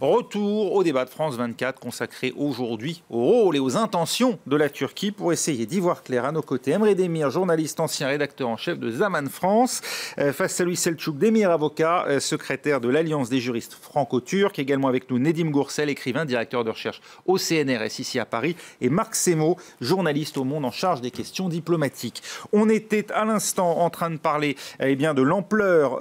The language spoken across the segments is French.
Retour au débat de France 24 consacré aujourd'hui au rôle et aux intentions de la Turquie. Pour essayer d'y voir clair, à nos côtés, Emre Demir, journaliste, ancien rédacteur en chef de Zaman France. Face à lui, Selçuk Demir, avocat, secrétaire de l'Alliance des juristes franco-turcs. Également avec nous, Nedim Goursel, écrivain, directeur de recherche au CNRS ici à Paris. Et Marc Semo, journaliste au Monde en charge des questions diplomatiques. On était à l'instant en train de parler de l'ampleur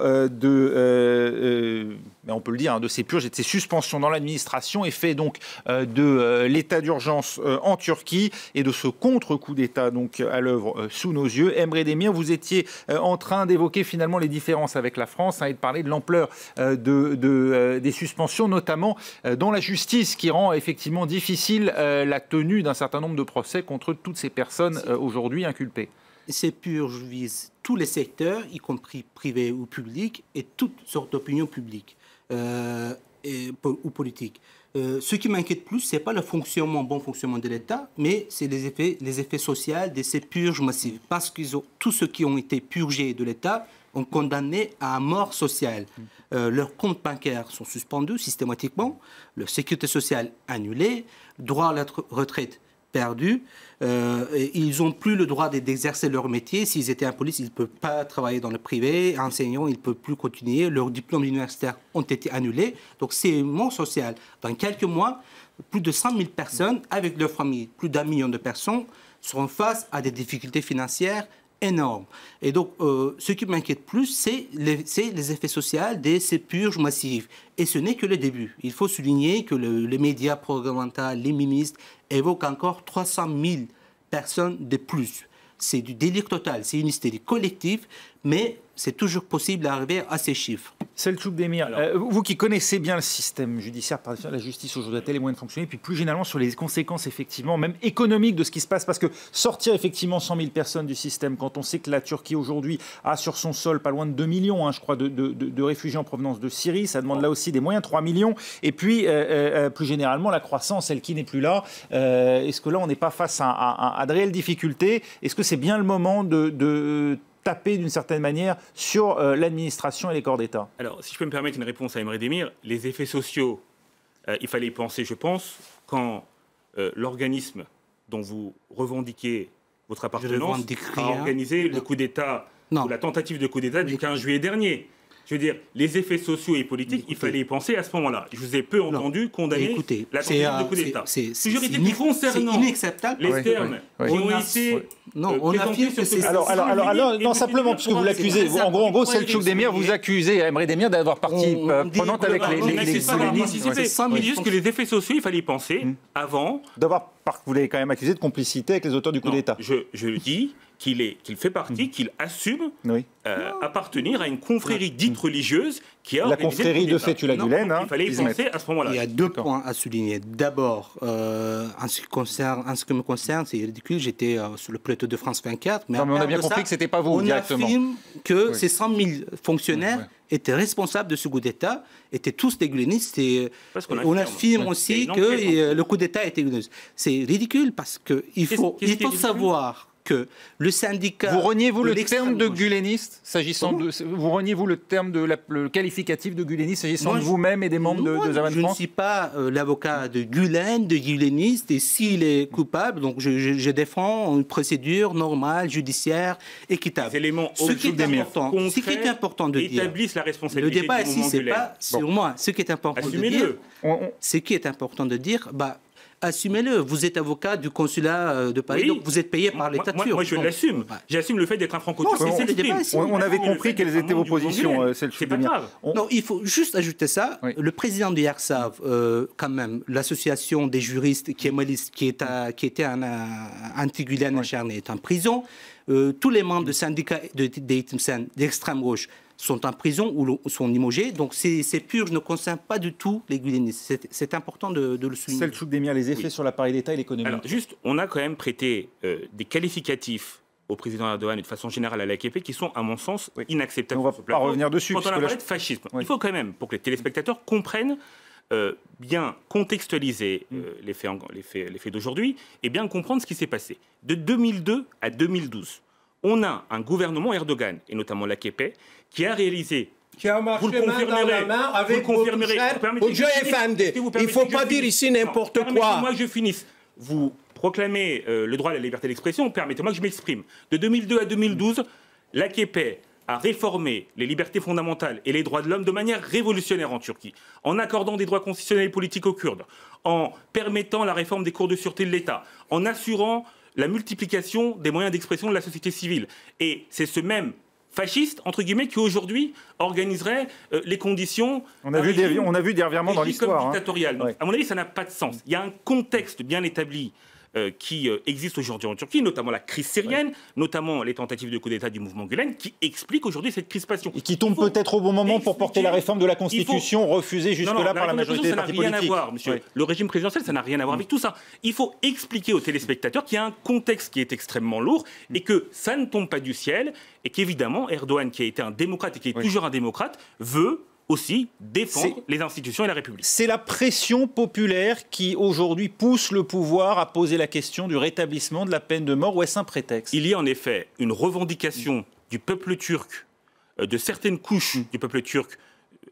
on peut le dire, de ces purges et de ces suspensions dans l'administration, effet donc de l'état d'urgence en Turquie et de ce contre-coup d'État donc à l'œuvre sous nos yeux. Emre Demir, vous étiez en train d'évoquer finalement les différences avec la France et de parler de l'ampleur des suspensions, notamment dans la justice, qui rend effectivement difficile la tenue d'un certain nombre de procès contre toutes ces personnes aujourd'hui inculpées. Ces purges visent tous les secteurs, y compris privés ou publics, et toutes sortes d'opinions publiques ou politiques. Ce qui m'inquiète plus, ce n'est pas le bon fonctionnement de l'État, mais c'est les effets sociaux de ces purges massives. Parce que tous ceux qui ont été purgés de l'État ont condamné à mort sociale. Leurs comptes bancaires sont suspendus systématiquement, leur sécurité sociale annulée, droit à la retraite perdu. Ils n'ont plus le droit d'exercer leur métier. S'ils étaient en police, ils ne peuvent pas travailler dans le privé. Enseignants, ils ne peuvent plus continuer. Leurs diplômes universitaires ont été annulés. Donc c'est mort social. Dans quelques mois, plus de 100 000 personnes, avec leurs familles, plus d'1 million de personnes, seront face à des difficultés financières énormes. Et donc, ce qui m'inquiète plus, c'est les effets sociaux de ces purges massives. Et ce n'est que le début. Il faut souligner que les médias pro-gouvernementaux, les ministres, évoquent encore 300 000 personnes de plus. C'est du délire total, c'est une hystérie collective, mais c'est toujours possible d'arriver à ces chiffres. Selçuk Demir, vous qui connaissez bien le système judiciaire, par exemple la justice aujourd'hui a-t-elle les moyens de fonctionner, puis plus généralement sur les conséquences effectivement, même économiques de ce qui se passe, parce que sortir effectivement 100 000 personnes du système, quand on sait que la Turquie aujourd'hui a sur son sol pas loin de 2 millions, je crois, de réfugiés en provenance de Syrie, ça demande là aussi des moyens, 3 millions, et puis plus généralement la croissance, elle qui n'est plus là, est-ce que là on n'est pas face à de réelles difficultés? Est-ce que c'est bien le moment de taper d'une certaine manière sur l'administration et les corps d'État? Alors, si je peux me permettre une réponse à Emre Demir, les effets sociaux, il fallait y penser, je pense, quand l'organisme dont vous revendiquez votre appartenance a organisé le coup d'État, ou la tentative de coup d'État du 15 juillet dernier. Je veux dire, les effets sociaux et politiques, il fallait y penser à ce moment-là. Je vous ai peu entendu condamner la tentative de coup d'État. C'est inacceptable. Les termes qui ont été... Non, on affirme que c'est... Non, simplement, puisque vous l'accusez, en gros, Selçuk Demir, vous accusez Emre Demir d'avoir partie prenante avec les C'est 100 millions que les effets sociaux, il fallait y penser avant... Vous l'avez quand même accusé de complicité avec les auteurs du coup d'État. Je le dis qu'il fait partie, qu'il assume appartenir à une confrérie dite religieuse qui a la confrérie de Fethullah Gülen. Il fallait y penser à ce moment-là. Il y a 2 points à souligner. D'abord, en ce qui me concerne, c'est ridicule, j'étais sur le plateau de France 24. Mais on a bien compris que ce n'était pas vous directement. On affirme que ces 100 000 fonctionnaires étaient responsables de ce coup d'État, étaient tous des gulenistes. On affirme aussi que le coup d'État était guleniste. C'est ridicule parce qu'il faut savoir que le syndicat... Vous reniez-vous le terme de guléniste s'agissant de... Vous reniez-vous le terme le qualificatif de guléniste s'agissant de vous-même et des membres de Zaman France? Je ne suis pas l'avocat de Gülen, de guléniste, et s'il est coupable, donc je défends une procédure normale, judiciaire, équitable. Les éléments ce qui est important de dire... établissent la responsabilité. Le débat ici, c'est pas sur moi. Ce qui est important de dire... Ce qui est important de dire... Assumez-le. Vous êtes avocat du consulat de Paris, donc vous êtes payé par l'État turc. Moi, je l'assume. J'assume le fait d'être un franco-turc. On avait compris quelles étaient vos positions, c'est pas grave. Non, il faut juste ajouter ça. Le président du Yersav, quand même, l'association des juristes qui était un anti-Gülen acharné, est en prison. Tous les membres du syndicat d'extrême gauche sont en prison ou sont limogés. Donc ces purges ne concernent pas du tout les gulenistes. C'est important de le souligner. Selçuk Demir, les effets sur l'appareil d'État et l'économie. Alors juste, on a quand même prêté des qualificatifs au président Erdogan et de façon générale à l'AKP qui sont, à mon sens, inacceptables. On ne va pas revenir dessus. Quand on a parlé de fascisme, il faut quand même, pour que les téléspectateurs comprennent, bien contextualiser les faits d'aujourd'hui et bien comprendre ce qui s'est passé. De 2002 à 2012, on a un gouvernement Erdogan, et notamment l'AKP, qui a réalisé qui a marché main dans la main avec votre cher Hoca Efendi. Il ne faut pas dire ici n'importe quoi. Permettez-moi que je finisse. Vous proclamez le droit à la liberté d'expression, permettez-moi que je m'exprime. De 2002 à 2012, l'AKP a réformé les libertés fondamentales et les droits de l'homme de manière révolutionnaire en Turquie, en accordant des droits constitutionnels et politiques aux Kurdes, en permettant la réforme des cours de sûreté de l'État, en assurant la multiplication des moyens d'expression de la société civile. Et c'est ce même fasciste, entre guillemets, qui aujourd'hui organiserait les conditions... On a vu des revirements dans l'histoire. Dictatorial. Ouais. À mon avis, ça n'a pas de sens. Il y a un contexte bien établi qui existe aujourd'hui en Turquie, notamment la crise syrienne, notamment les tentatives de coup d'État du mouvement Gülen, qui expliquent aujourd'hui cette crispation. Et qui tombe peut-être au bon moment pour porter la réforme de la Constitution, refusée jusque-là par la majorité des partis politiques. Ça n'a rien à voir, monsieur. Oui. Le régime présidentiel, ça n'a rien à voir avec tout ça. Il faut expliquer aux téléspectateurs qu'il y a un contexte qui est extrêmement lourd et que ça ne tombe pas du ciel et qu'évidemment, Erdogan, qui a été un démocrate et qui est toujours un démocrate, veut aussi défendre les institutions et la République. C'est la pression populaire qui, aujourd'hui, pousse le pouvoir à poser la question du rétablissement de la peine de mort, ou est-ce un prétexte? Il y a en effet une revendication du peuple turc, de certaines couches du peuple turc,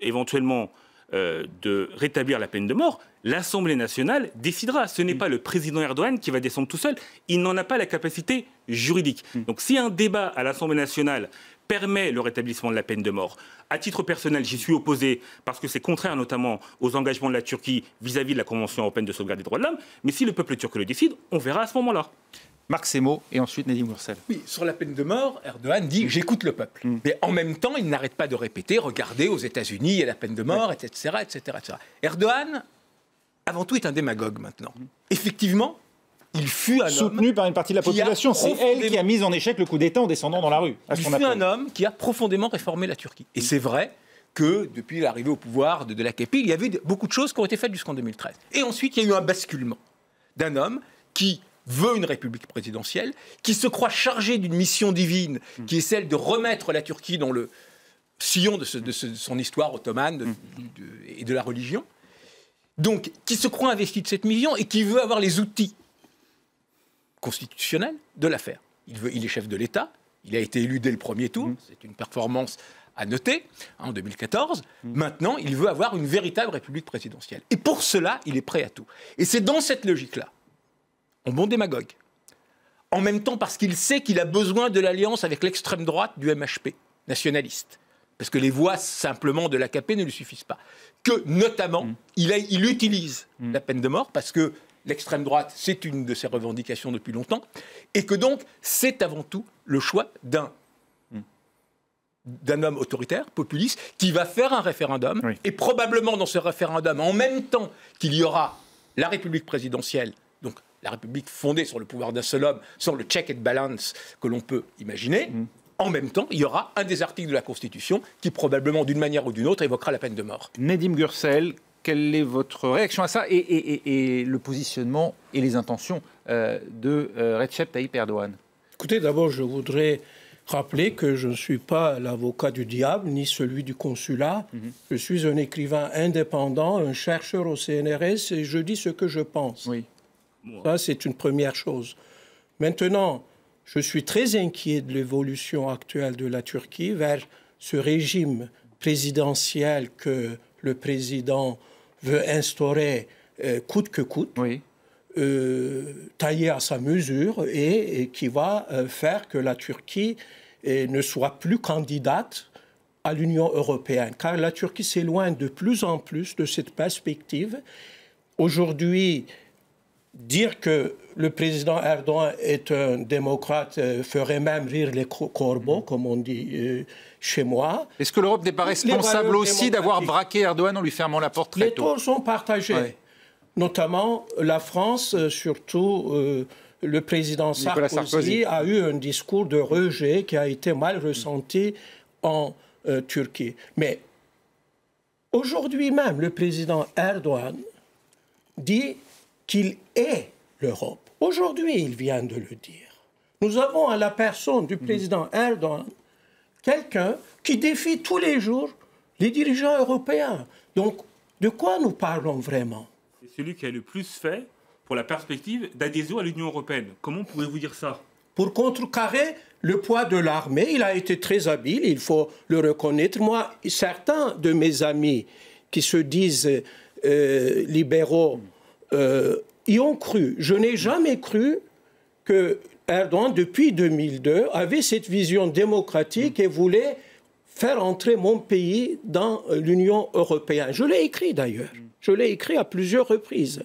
éventuellement de rétablir la peine de mort. L'Assemblée nationale décidera. Ce n'est pas le président Erdogan qui va descendre tout seul. Il n'en a pas la capacité juridique. Donc si un débat à l'Assemblée nationale permet le rétablissement de la peine de mort. À titre personnel, j'y suis opposé parce que c'est contraire notamment aux engagements de la Turquie vis-à-vis de la Convention européenne de sauvegarde des droits de l'homme. Mais si le peuple turc le décide, on verra à ce moment-là. Marc Semo et ensuite Nedim Gürsel. Oui, sur la peine de mort, Erdogan dit « j'écoute le peuple ». Mais en même temps, il n'arrête pas de répéter « regardez, aux États-Unis, il y a la peine de mort, etc., etc., etc. » Erdogan, avant tout, est un démagogue maintenant. Effectivement, il fut un homme soutenu par une partie de la population. C'est elle qui a mis en échec le coup d'État en descendant dans la rue. Il fut un homme qui a profondément réformé la Turquie. Et c'est vrai que depuis l'arrivée au pouvoir de l'AKP, il y avait beaucoup de choses qui ont été faites jusqu'en 2013. Et ensuite, il y a eu un basculement d'un homme qui veut une république présidentielle, qui se croit chargé d'une mission divine, qui est celle de remettre la Turquie dans le sillon de son histoire ottomane et de la religion. Donc, qui se croit investi de cette mission et qui veut avoir les outils constitutionnel de l'affaire. Il est chef de l'État, il a été élu dès le premier tour, c'est une performance à noter, en 2014. Maintenant, il veut avoir une véritable république présidentielle. Et pour cela, il est prêt à tout. Et c'est dans cette logique-là, en bon démagogue, en même temps parce qu'il sait qu'il a besoin de l'alliance avec l'extrême droite du MHP, nationaliste, parce que les voix simplement de l'AKP ne lui suffisent pas, que notamment, il utilise la peine de mort, parce que l'extrême droite, c'est une de ses revendications depuis longtemps, et que donc, c'est avant tout le choix d'un homme autoritaire, populiste, qui va faire un référendum, et probablement dans ce référendum, en même temps qu'il y aura la République présidentielle, donc la République fondée sur le pouvoir d'un seul homme, sur le check and balance que l'on peut imaginer, en même temps, il y aura un des articles de la Constitution qui, probablement d'une manière ou d'une autre, évoquera la peine de mort. Nedim Gürsel, quelle est votre réaction à ça et le positionnement et les intentions de Recep Tayyip Erdogan? Écoutez, d'abord, je voudrais rappeler que je ne suis pas l'avocat du diable, ni celui du consulat. Je suis un écrivain indépendant, un chercheur au CNRS, et je dis ce que je pense. Oui. Ça, c'est une première chose. Maintenant, je suis très inquiet de l'évolution actuelle de la Turquie vers ce régime présidentiel que le président veut instaurer coûte que coûte, taillé à sa mesure, et qui va faire que la Turquie ne soit plus candidate à l'Union européenne. Car la Turquie s'éloigne de plus en plus de cette perspective. Aujourd'hui, dire que le président Erdogan est un démocrate ferait même rire les corbeaux, comme on dit chez moi. Est-ce que l'Europe n'est pas responsable aussi d'avoir braqué Erdogan en lui fermant la porte très tôt? Les torts sont partagés, notamment la France, surtout le président Sarkozy a eu un discours de rejet qui a été mal ressenti en Turquie. Mais aujourd'hui même, le président Erdogan dit qu'il est l'Europe. Aujourd'hui, il vient de le dire. Nous avons à la personne du président Erdogan quelqu'un qui défie tous les jours les dirigeants européens. Donc, de quoi nous parlons vraiment? C'est celui qui a le plus fait pour la perspective d'adhésion à l'Union européenne. Comment pouvez-vous dire ça? Pour contrecarrer le poids de l'armée. Il a été très habile, il faut le reconnaître. Moi, certains de mes amis qui se disent libéraux y ont cru. Je n'ai jamais cru que Erdogan, depuis 2002, avait cette vision démocratique et voulait faire entrer mon pays dans l'Union européenne. Je l'ai écrit d'ailleurs. Je l'ai écrit à plusieurs reprises.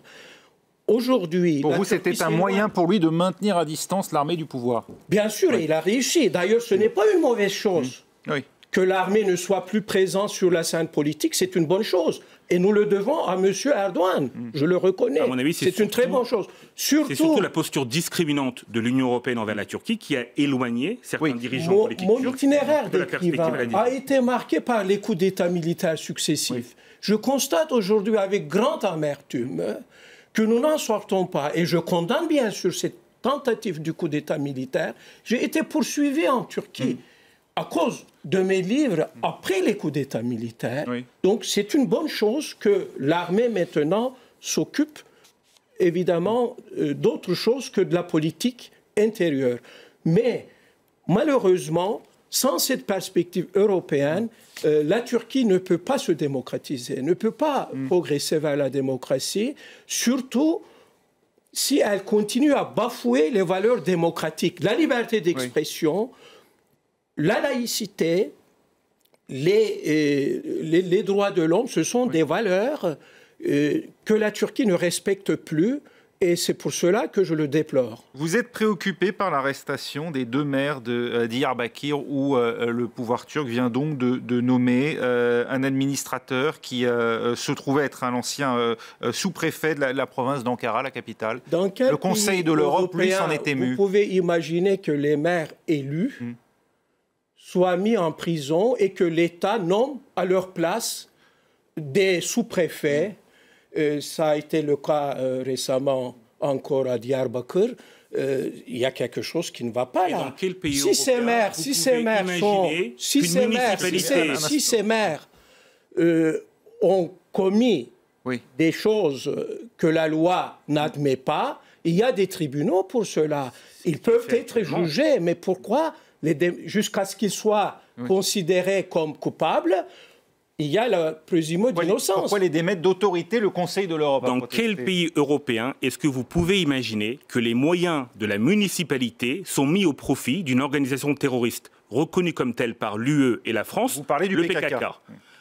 Aujourd'hui... Pour vous, c'était un moyen pour lui de maintenir à distance l'armée du pouvoir. Bien sûr, et il a réussi. D'ailleurs, ce n'est pas une mauvaise chose. Oui. Que l'armée ne soit plus présente sur la scène politique, c'est une bonne chose. Et nous le devons à M. Erdogan. Je le reconnais. À mon avis, c'est une très bonne chose. C'est surtout la posture discriminante de l'Union européenne envers la Turquie qui a éloigné certains dirigeants politiques turcs. Mon itinéraire d'écrivain a été marqué par les coups d'État militaires successifs. Oui. Je constate aujourd'hui avec grande amertume que nous n'en sortons pas. Et je condamne bien sûr cette tentative du coup d'État militaire. J'ai été poursuivi en Turquie à cause de mes livres après les coups d'État militaires. Oui. Donc c'est une bonne chose que l'armée maintenant s'occupe évidemment d'autre chose que de la politique intérieure. Mais malheureusement, sans cette perspective européenne, la Turquie ne peut pas se démocratiser, ne peut pas progresser vers la démocratie, surtout si elle continue à bafouer les valeurs démocratiques, la liberté d'expression, la laïcité, les droits de l'homme. Ce sont des valeurs que la Turquie ne respecte plus. Et c'est pour cela que je le déplore. Vous êtes préoccupé par l'arrestation des deux maires de Diyarbakir où le pouvoir turc vient donc de nommer un administrateur qui se trouvait être un ancien sous-préfet de la province d'Ankara, la capitale. Le Conseil de l'Europe, lui, s'en est ému. Vous pouvez imaginer que les maires élus soient mis en prison et que l'État nomme à leur place des sous-préfets. Ça a été le cas récemment encore à Diyarbakir. Il y a quelque chose qui ne va pas là. Dans quel pays si ces maires ont commis des choses que la loi n'admet pas, il y a des tribunaux pour cela. Ils peuvent être jugés, mais pourquoi jusqu'à ce qu'ils soient considérés comme coupables? Il y a la présumption d'innocence. Pourquoi les démettre d'autorité le Conseil de l'Europe? Dans quel pays européen est-ce que vous pouvez imaginer que les moyens de la municipalité sont mis au profit d'une organisation terroriste reconnue comme telle par l'UE et la France? Vous parlez du PKK.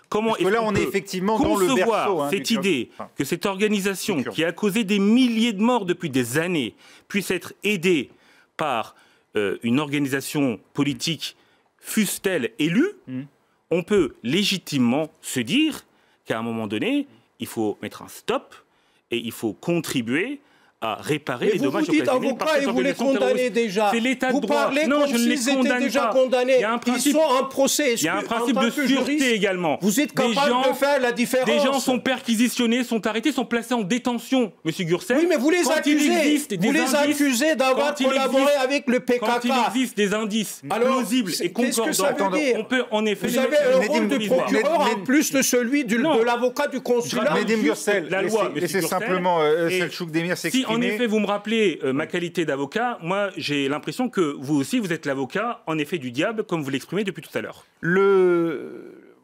Comment est-ce qu'on peut concevoir cette idée que cette organisation qui a causé des milliers de morts depuis des années puisse être aidée par une organisation politique, fût-elle élue? On peut légitimement se dire qu'à un moment donné, il faut mettre un stop et il faut contribuer à réparer les dommages occasionnés par cette organisation terroriste. C'est l'état de droit. Non, je ne les condamne pas. Il y a un principe, ils sont en procès. Il y a un principe de sûreté également. Vous êtes capable de faire la différence. Des gens sont perquisitionnés, sont arrêtés, sont placés en détention, M. Gursel. Oui, mais vous les accusez d'avoir collaboré avec le PKK. Quand il existe des indices plausibles et concordants, on peut en effet... Vous avez un rôle de procureur en plus de celui de l'avocat du consulat. Nedim Gürsel, laissez simplement Selçuk Demir s'exprimer. En effet, vous me rappelez ma qualité d'avocat. Moi, j'ai l'impression que vous aussi, vous êtes l'avocat, en effet, du diable, comme vous l'exprimez depuis tout à l'heure.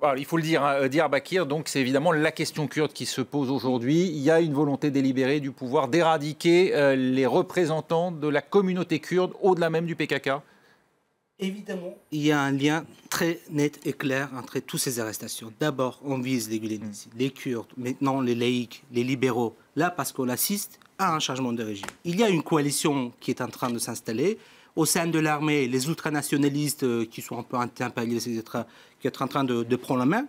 Alors, il faut le dire, Diyarbakir, donc c'est évidemment la question kurde qui se pose aujourd'hui. Il y a une volonté délibérée du pouvoir d'éradiquer les représentants de la communauté kurde au-delà même du PKK. Évidemment, il y a un lien très net et clair entre toutes ces arrestations. D'abord, on vise les Gülenis, les Kurdes, maintenant les laïcs, les libéraux. Là, parce qu'on assiste à un changement de régime. Il y a une coalition qui est en train de s'installer. Au sein de l'armée, les ultranationalistes qui sont un peu anti-impérialistes, etc., qui sont en train de prendre la main.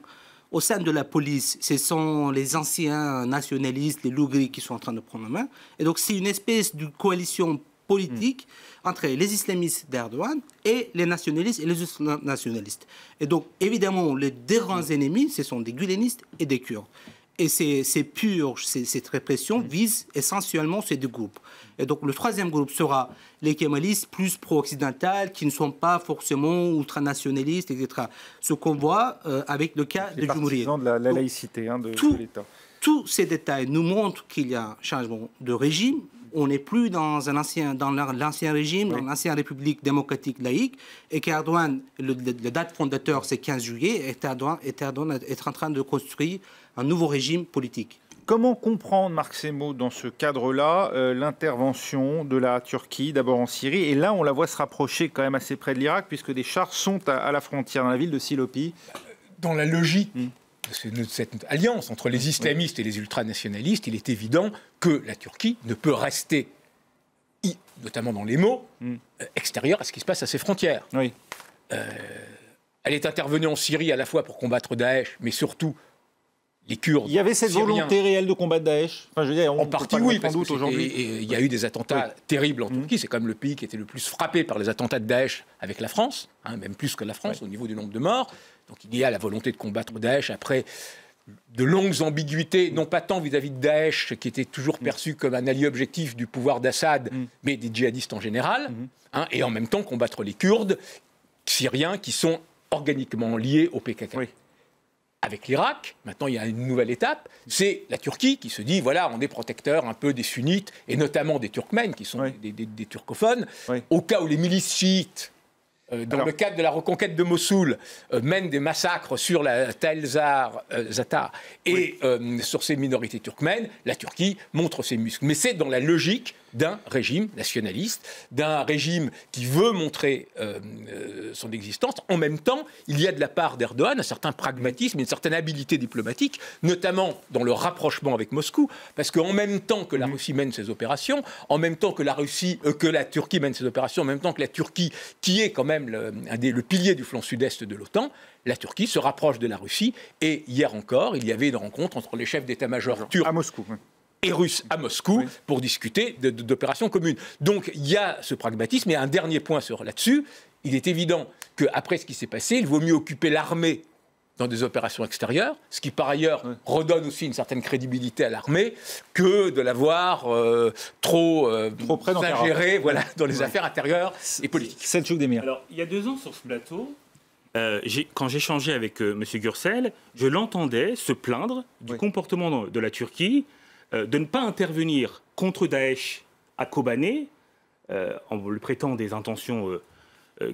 Au sein de la police, ce sont les anciens nationalistes, les lougris, qui sont en train de prendre la main. Et donc, c'est une espèce de coalition politique entre les islamistes d'Erdogan et les nationalistes et les ultranationalistes. Et donc, évidemment, les deux grands ennemis, ce sont des Gülenistes et des Kurdes. Et ces purges, cette répression vise essentiellement ces deux groupes. Et donc le troisième groupe sera les kémalistes plus pro-occidentaux, qui ne sont pas forcément ultranationalistes, etc. Ce qu'on voit avec le cas de Cumhuriyet. De la laïcité de l'État. Tous ces détails nous montrent qu'il y a un changement de régime On n'est plus dans l'ancien régime, dans l'ancienne République démocratique laïque, et qu'Erdogan, le date fondateur, c'est 15 juillet, et Erdogan est en train de construire un nouveau régime politique. Comment comprendre, Marc Semo, dans ce cadre-là, l'intervention de la Turquie, d'abord en Syrie, et là, on la voit se rapprocher quand même assez près de l'Irak, puisque des chars sont à la frontière, dans la ville de Silopi. Dans la logique de cette alliance entre les islamistes et les ultranationalistes, il est évident que la Turquie ne peut rester, notamment dans les mots, extérieure à ce qui se passe à ses frontières. Oui. Elle est intervenue en Syrie à la fois pour combattre Daesh, mais surtout les Kurdes. Il y avait cette volonté réelle de combattre Daesh. Enfin, je veux dire, en partie, oui, parce qu'aujourd'hui, il y a eu des attentats terribles en Turquie. C'est quand même le pays qui était le plus frappé par les attentats de Daesh avec la France, même plus que la France au niveau du nombre de morts. Donc il y a la volonté de combattre Daesh après de longues ambiguïtés, non pas tant vis-à-vis de Daesh, qui était toujours perçu comme un allié objectif du pouvoir d'Assad, mais des djihadistes en général, et en même temps combattre les Kurdes syriens qui sont organiquement liés au PKK. Oui. Avec l'Irak, maintenant il y a une nouvelle étape, c'est la Turquie qui se dit, voilà, on est protecteur un peu des sunnites, et notamment des Turkmènes, qui sont des turcophones, au cas où les milices chiites, dans le cadre de la reconquête de Mossoul, mènent des massacres sur la Tel Zatar et sur ces minorités turkmènes, la Turquie montre ses muscles. Mais c'est dans la logique d'un régime nationaliste, d'un régime qui veut montrer son existence. En même temps, il y a de la part d'Erdogan un certain pragmatisme et une certaine habileté diplomatique, notamment dans le rapprochement avec Moscou, parce qu'en même temps que la Russie mène ses opérations, en même temps que la Turquie mène ses opérations, en même temps que la Turquie, qui est quand même le pilier du flanc sud-est de l'OTAN, la Turquie se rapproche de la Russie. Et hier encore, il y avait une rencontre entre les chefs d'état-major turcs à Moscou, et russes à Moscou pour discuter d'opérations communes. Donc il y a ce pragmatisme. Et un dernier point là-dessus, il est évident qu'après ce qui s'est passé, il vaut mieux occuper l'armée dans des opérations extérieures, ce qui par ailleurs redonne aussi une certaine crédibilité à l'armée, que de l'avoir trop ingéré dans les affaires intérieures et politiques. Selçuk Demir. Alors, il y a 2 ans sur ce plateau, quand j'échangeais avec M. Gürsel, je l'entendais se plaindre du comportement de la Turquie, de ne pas intervenir contre Daesh à Kobané, en lui prêtant des intentions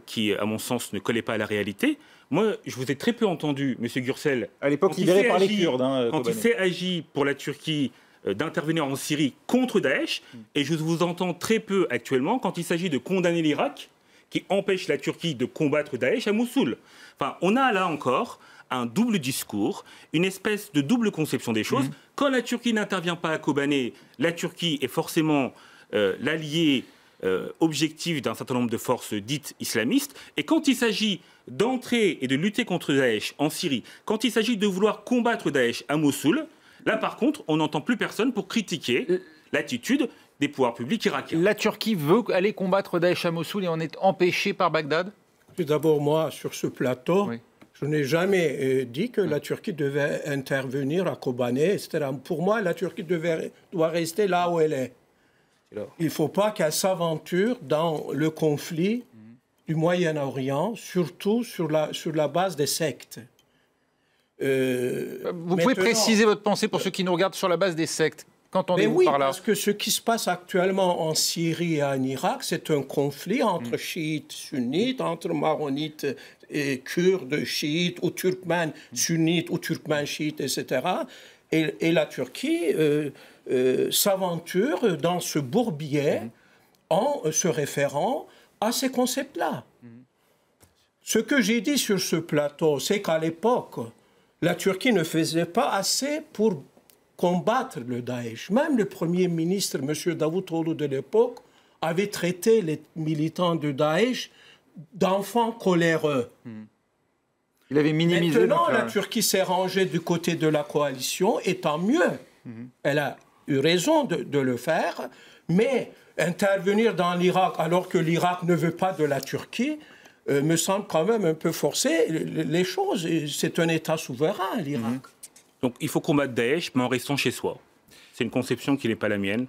qui, à mon sens, ne collaient pas à la réalité. Moi, je vous ai très peu entendu, M. Gürsel, à l'époque libéré par les Kurdes. Quand il s'est agi pour la Turquie d'intervenir en Syrie contre Daesh, et je vous entends très peu actuellement quand il s'agit de condamner l'Irak, qui empêche la Turquie de combattre Daesh à Mossoul. Enfin, on a là encore un double discours, une espèce de double conception des choses. Quand la Turquie n'intervient pas à Kobané, la Turquie est forcément l'allié objectif d'un certain nombre de forces dites islamistes. Et quand il s'agit d'entrer et de lutter contre Daesh en Syrie, quand il s'agit de vouloir combattre Daesh à Mossoul, là par contre, on n'entend plus personne pour critiquer l'attitude des pouvoirs publics irakiens. La Turquie veut aller combattre Daesh à Mossoul et en est empêchée par Bagdad? Tout d'abord, moi, sur ce plateau, je n'ai jamais dit que la Turquie devait intervenir à Kobané, etc. Pour moi, la Turquie doit rester là où elle est. Il ne faut pas qu'elle s'aventure dans le conflit du Moyen-Orient, surtout sur la base des sectes. Vous pouvez préciser votre pensée pour ceux qui nous regardent sur la base des sectes? Qu'entendez-vous par là? Parce que ce qui se passe actuellement en Syrie et en Irak, c'est un conflit entre chiites, sunnites, entre maronites et kurdes, chiites, ou turkmènes, sunnites, ou turkmènes, chiites, etc. Et la Turquie s'aventure dans ce bourbier en se référant à ces concepts-là. Ce que j'ai dit sur ce plateau, c'est qu'à l'époque, la Turquie ne faisait pas assez pour combattre le Daesh. Même le Premier ministre, M. Davutoglu de l'époque, avait traité les militants de Daesh d'enfants coléreux. Il avait minimisé. Maintenant, la Turquie s'est rangée du côté de la coalition, et tant mieux. Elle a eu raison de le faire, mais intervenir dans l'Irak alors que l'Irak ne veut pas de la Turquie me semble quand même un peu forcer les choses. C'est un État souverain, l'Irak. Donc il faut combattre Daesh, mais en restant chez soi. C'est une conception qui n'est pas la mienne,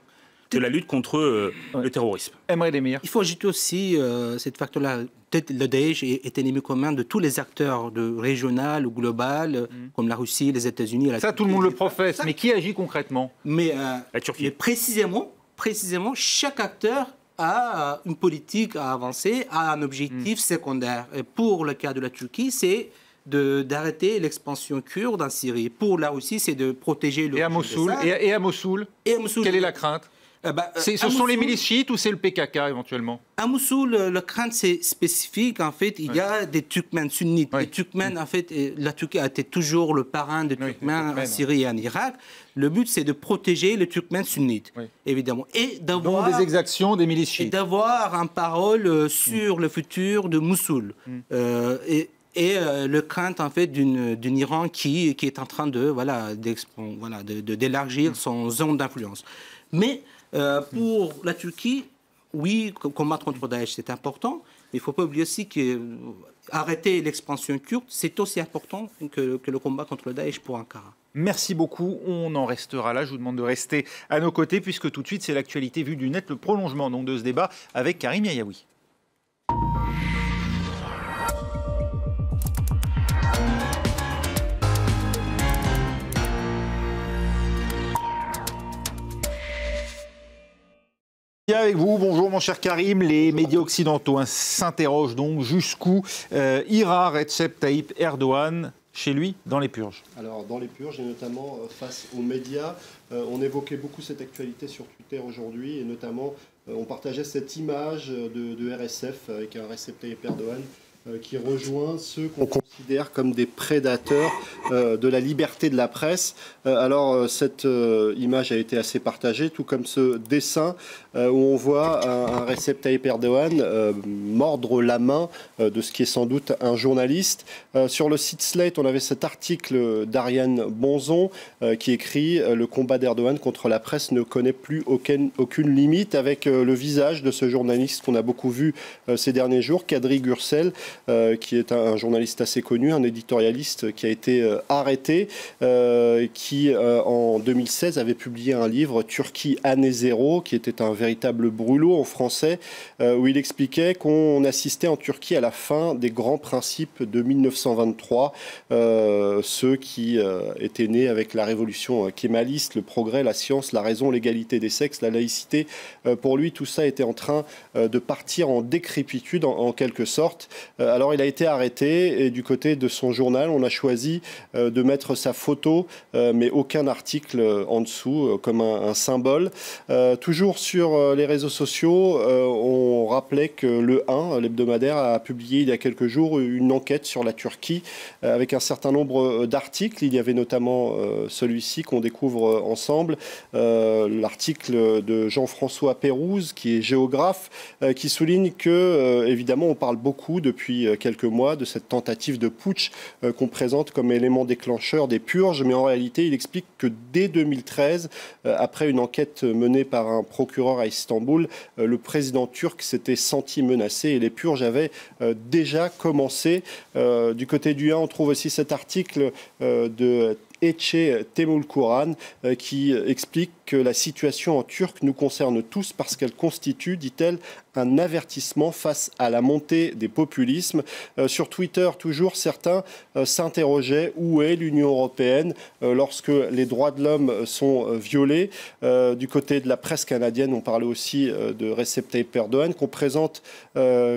de la lutte contre le terrorisme. Emre Demir. Il faut ajouter aussi cette facteur-là. Peut-être le Daesh est ennemi commun de tous les acteurs régional ou global, comme la Russie, les États-Unis. Ça, tout le monde le professe, mais qui agit concrètement? Mais la Turquie. Mais précisément, précisément, chaque acteur a une politique à avancer, a un objectif secondaire. Et pour le cas de la Turquie, c'est d'arrêter l'expansion kurde en Syrie. Pour là aussi, c'est de protéger le... Et à Mossoul, quelle est la crainte? Ce sont les milices chiites ou c'est le PKK éventuellement? À Mossoul, le crainte c'est spécifique. En fait, il y a des Turkmènes sunnites. Les Turkmènes, en fait, la Turquie a été toujours le parrain des Turkmènes en Syrie et en Irak. Le but, c'est de protéger les Turkmènes sunnites, évidemment, et d'avoir des exactions des milices chiites. Et d'avoir un parole sur le futur de Mossoul. Et le crainte en fait d'un Iran qui est en train de d'élargir son zone d'influence. Mais pour la Turquie, oui, combattre contre Daesh, c'est important. Mais il ne faut pas oublier aussi qu'arrêter l'expansion kurde, c'est aussi important que le combat contre le Daesh pour Ankara. Merci beaucoup, on en restera là. Je vous demande de rester à nos côtés puisque tout de suite, c'est l'actualité vue du net, le prolongement donc, de ce débat avec Karim Yayaoui. Avec vous, bonjour mon cher Karim. Les médias occidentaux s'interrogent donc jusqu'où ira Recep Tayyip Erdogan chez lui dans les purges. Alors dans les purges et notamment face aux médias, on évoquait beaucoup cette actualité sur Twitter aujourd'hui et notamment on partageait cette image de RSF avec un Recep Tayyip Erdogan qui rejoint ceux qu'on considère comme des prédateurs de la liberté de la presse. Alors cette image a été assez partagée, tout comme ce dessin où on voit un Recep Tayyip Erdogan mordre la main de ce qui est sans doute un journaliste. Sur le site Slate, on avait cet article d'Ariane Bonzon qui écrit « Le combat d'Erdogan contre la presse ne connaît plus aucune limite » avec le visage de ce journaliste qu'on a beaucoup vu ces derniers jours, Kadri Gürsel, qui est un journaliste assez connu, un éditorialiste qui a été arrêté, qui en 2016 avait publié un livre, Turquie année zéro, qui était un véritable brûlot en français, où il expliquait qu'on assistait en Turquie à la fin des grands principes de 1923, ceux qui étaient nés avec la révolution kémaliste, le progrès, la science, la raison, l'égalité des sexes, la laïcité. Pour lui, tout ça était en train de partir en décrépitude en quelque sorte. Alors il a été arrêté et du côté de son journal, on a choisi de mettre sa photo, mais aucun article en dessous, comme un symbole. Toujours sur les réseaux sociaux, on rappelait que Le 1, l'hebdomadaire, a publié il y a quelques jours une enquête sur la Turquie avec un certain nombre d'articles. Il y avait notamment celui-ci qu'on découvre ensemble, l'article de Jean-François Pérouse, qui est géographe, qui souligne que, évidemment, on parle beaucoup depuis quelques mois de cette tentative de putsch qu'on présente comme élément déclencheur des purges, mais en réalité, il explique que dès 2013, après une enquête menée par un procureur à Istanbul, le président turc s'était senti menacé et les purges avaient déjà commencé. Du côté du 1, on trouve aussi cet article de Ece Temulkuran qui explique que la situation en Turc nous concerne tous parce qu'elle constitue, dit-elle, un avertissement face à la montée des populismes. Sur Twitter, toujours, certains s'interrogeaient où est l'Union européenne lorsque les droits de l'homme sont violés. Du côté de la presse canadienne, on parlait aussi de Recep Tayyip Erdogan, qu'on présente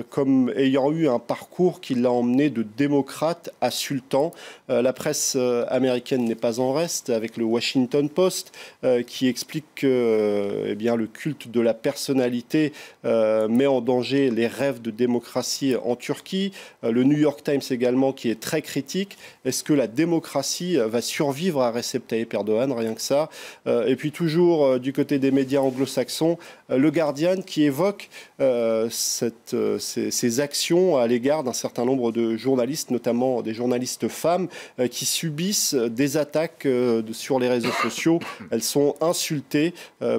comme ayant eu un parcours qui l'a emmené de démocrate à sultan. La presse américaine n'est pas en reste, avec le Washington Post qui explique que le culte de la personnalité met en danger les rêves de démocratie en Turquie. Le New York Times également qui est très critique. Est-ce que la démocratie va survivre à Recep Tayyip Erdogan? Rien que ça. Et puis toujours du côté des médias anglo-saxons, le Guardian qui évoque ces actions à l'égard d'un certain nombre de journalistes, notamment des journalistes femmes, qui subissent des attaques sur les réseaux sociaux. Elles sont insultées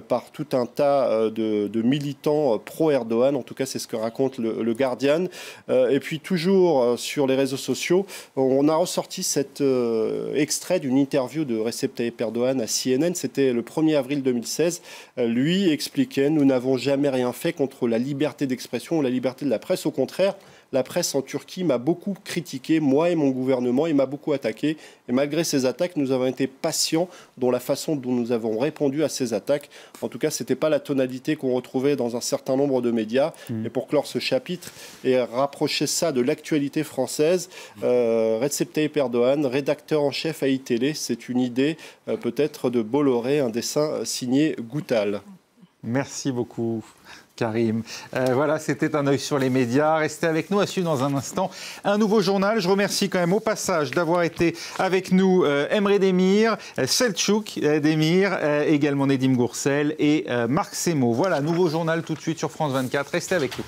par tout un tas de militants pro-Erdogan. En tout cas, c'est ce que raconte le Guardian. Et puis toujours sur les réseaux sociaux, on a ressorti cet extrait d'une interview de Recep Tayyip Erdogan à CNN. C'était le 1er avril 2016. Lui expliquait « Nous n'avons jamais rien fait contre la liberté d'expression ou la liberté de la presse. Au contraire, la presse en Turquie m'a beaucoup critiqué, moi et mon gouvernement, et m'a beaucoup attaqué. Et malgré ces attaques, nous avons été patients dans la façon dont nous avons répondu à ces attaques. En tout cas, ce n'était pas la tonalité qu'on retrouvait dans un certain nombre de médias. Et pour clore ce chapitre et rapprocher ça de l'actualité française, Recep Tayyip Erdogan, rédacteur en chef à iTélé, c'est une idée peut-être de Bolloré, un dessin signé Goutal. Merci beaucoup, Karim. Voilà, c'était un œil sur les médias. Restez avec nous, à suivre dans un instant un nouveau journal. Je remercie quand même au passage d'avoir été avec nous Emre Demir, Selçuk Demir, également Nedim Goursel et Marc Semo. Voilà, nouveau journal tout de suite sur France 24. Restez avec nous.